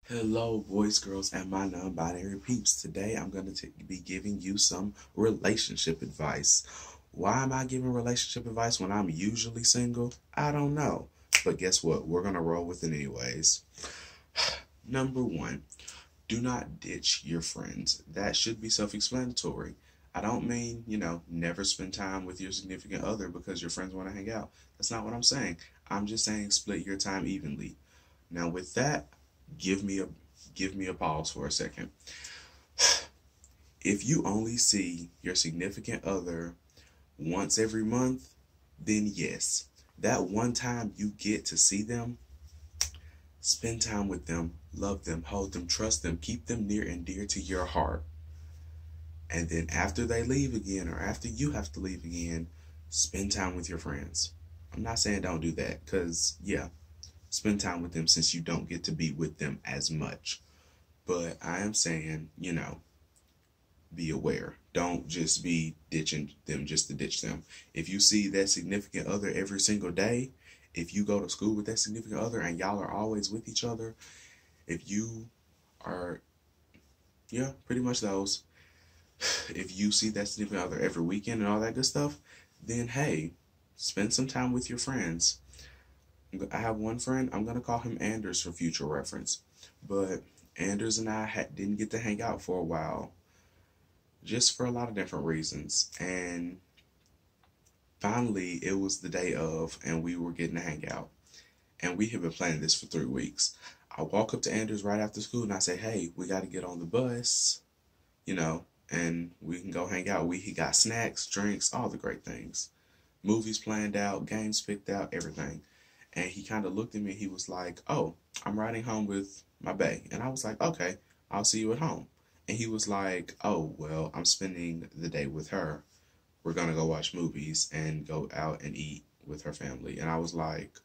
Hello, boys, girls, and my non-binary peeps. Today, I'm going to be giving you some relationship advice. Why am I giving relationship advice when I'm usually single? I don't know. But guess what? We're going to roll with it anyways. Number one, do not ditch your friends. That should be self-explanatory. I don't mean, never spend time with your significant other because your friends want to hang out. That's not what I'm saying. I'm just saying split your time evenly. Now, with that, give me a pause for a second. If you only see your significant other once every month, then yes, that one time you get to see them, spend time with them, love them, hold them, trust them, keep them near and dear to your heart. And then after they leave again, or after you have to leave again, spend time with your friends. I'm not saying don't do that, because yeah, spend time with them since you don't get to be with them as much. But I am saying, be aware. Don't just be ditching them just to ditch them. If you see that significant other every single day, if you go to school with that significant other and y'all are always with each other, if you are, yeah, pretty much those. If you see that significant other every weekend and all that good stuff, then hey, spend some time with your friends. I have one friend, I'm going to call him Anders for future reference. But Anders and I didn't get to hang out for a while, just for a lot of different reasons. And finally, it was the day of, and we were getting to hang out. And we had been planning this for 3 weeks. I walk up to Anders right after school and I say, hey, we got to get on the bus, and we can go hang out. He got snacks, drinks, all the great things. Movies planned out, games picked out, everything. And he kind of looked at me. He was like, oh, I'm riding home with my bae. And I was like, okay, I'll see you at home. And he was like, oh, well, I'm spending the day with her. We're going to go watch movies and go out and eat with her family. And I was like,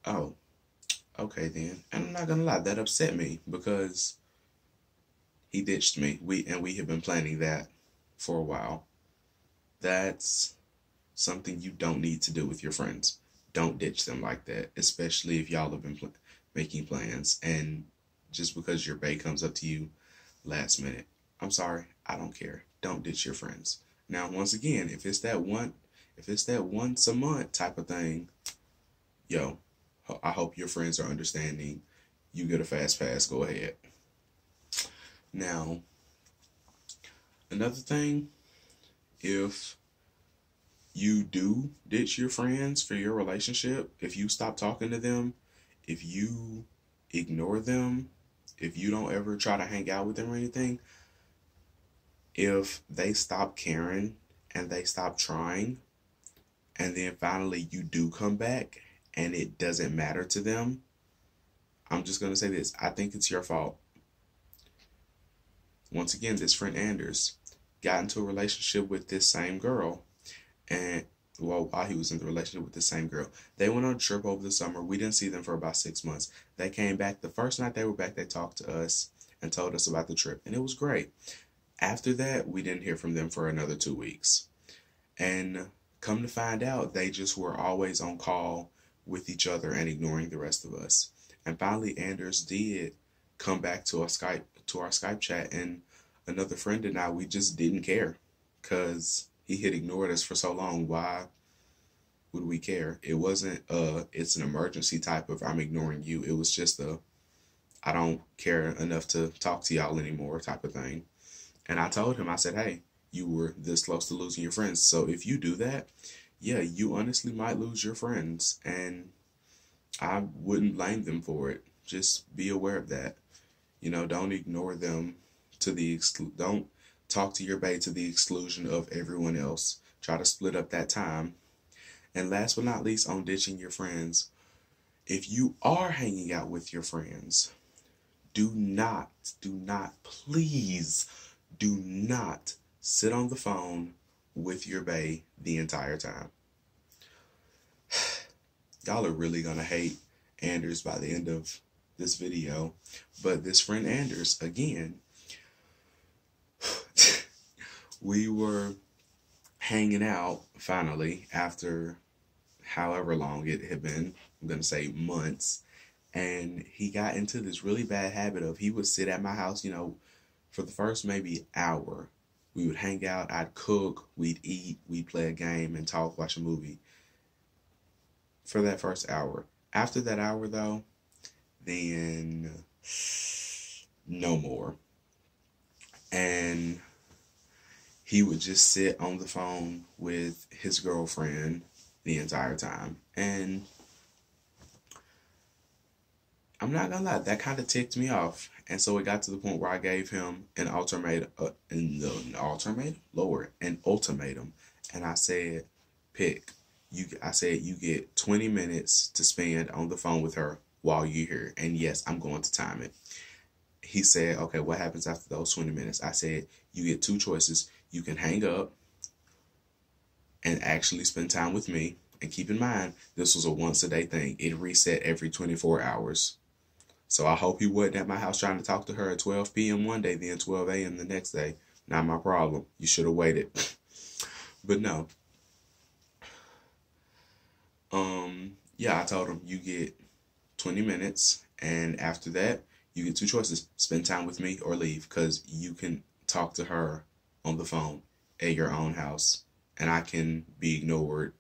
oh, okay then. And I'm not going to lie, that upset me because he ditched me. We had been planning that for a while. That's something you don't need to do with your friends. Don't ditch them like that, especially if y'all have been making plans and just because your bae comes up to you last minute. I'm sorry, I don't care. Don't ditch your friends. Now, once again, if it's that once a month type of thing, yo, I hope your friends are understanding. You get a fast pass, go ahead. Now, another thing, if you do ditch your friends for your relationship, if you stop talking to them, if you ignore them, if you don't ever try to hang out with them or anything, if they stop caring and they stop trying, and then finally you do come back and it doesn't matter to them, I'm just going to say this. I think it's your fault. Once again, this friend Anders got into a relationship with this same girl. And while he was in the relationship with the same girl, they went on a trip over the summer. We didn't see them for about 6 months. They came back. The first night they were back, they talked to us and told us about the trip. And it was great. After that, we didn't hear from them for another 2 weeks. And come to find out, they just were always on call with each other and ignoring the rest of us. And finally, Anders did come back to our Skype chat, and another friend and I, we just didn't care because he had ignored us for so long. Why would we care? It wasn't it's an emergency type of I'm ignoring you. It was just I don't care enough to talk to y'all anymore type of thing. And I told him, I said, hey, you were this close to losing your friends. So if you do that, yeah, you honestly might lose your friends. And I wouldn't blame them for it. Just be aware of that. Don't ignore them to the don't talk to your bae to the exclusion of everyone else. Try to split up that time. And last but not least, on ditching your friends, if you are hanging out with your friends, please do not sit on the phone with your bae the entire time. Y'all are really gonna hate Anders by the end of this video, but this friend Anders, again, we were hanging out finally after however long it had been. I'm going to say months. And he got into this really bad habit of he would sit at my house, you know, for the first maybe hour. We would hang out, I'd cook, we'd eat, we'd play a game and talk, watch a movie for that first hour. After that hour, though, then no more. And he would just sit on the phone with his girlfriend the entire time. And I'm not gonna lie, that kind of ticked me off. And so it got to the point where I gave him an ultimatum, an ultimatum. And I said, pick. I said, you get 20 minutes to spend on the phone with her while you're here. And yes, I'm going to time it. He said, okay, what happens after those 20 minutes? I said, you get two choices. You can hang up and actually spend time with me. And keep in mind, this was a once a day thing. It reset every 24 hours. So I hope he wasn't at my house trying to talk to her at 12 p.m. one day, then 12 a.m. the next day. Not my problem. You should have waited. But no. Yeah, I told him you get 20 minutes. And after that, you get two choices. Spend time with me or leave. Because you can talk to her on the phone at your own house. And I can be ignored.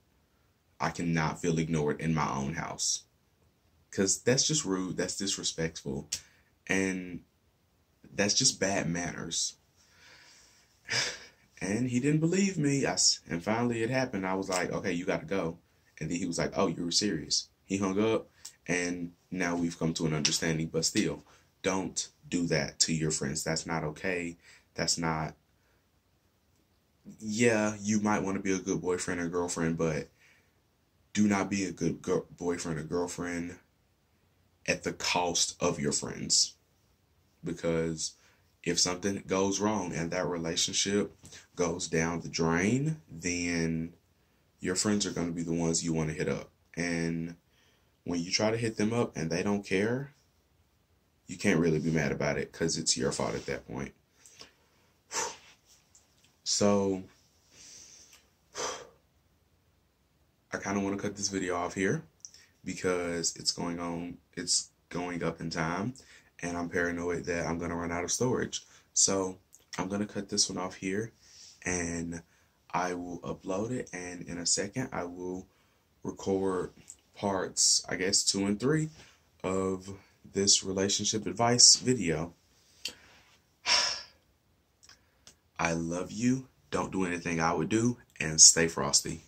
I cannot feel ignored in my own house. Because that's just rude, that's disrespectful, and that's just bad manners. And he didn't believe me, and finally it happened. I was like, okay, you got to go. And then he was like, oh, you were serious. He hung up, and now we've come to an understanding, but still, don't do that to your friends. That's not okay. That's not, yeah, you might want to be a good boyfriend or girlfriend, but do not be a good boyfriend or girlfriend at the cost of your friends. Because if something goes wrong and that relationship goes down the drain, then your friends are going to be the ones you want to hit up. And when you try to hit them up and they don't care, you can't really be mad about it because it's your fault at that point. So I kind of want to cut this video off here because it's going up in time, and I'm paranoid that I'm going to run out of storage. So I'm going to cut this one off here, and I will upload it, and in a second I will record parts, I guess 2 and 3 of this relationship advice video. I love you. Don't do anything I would do, and stay frosty.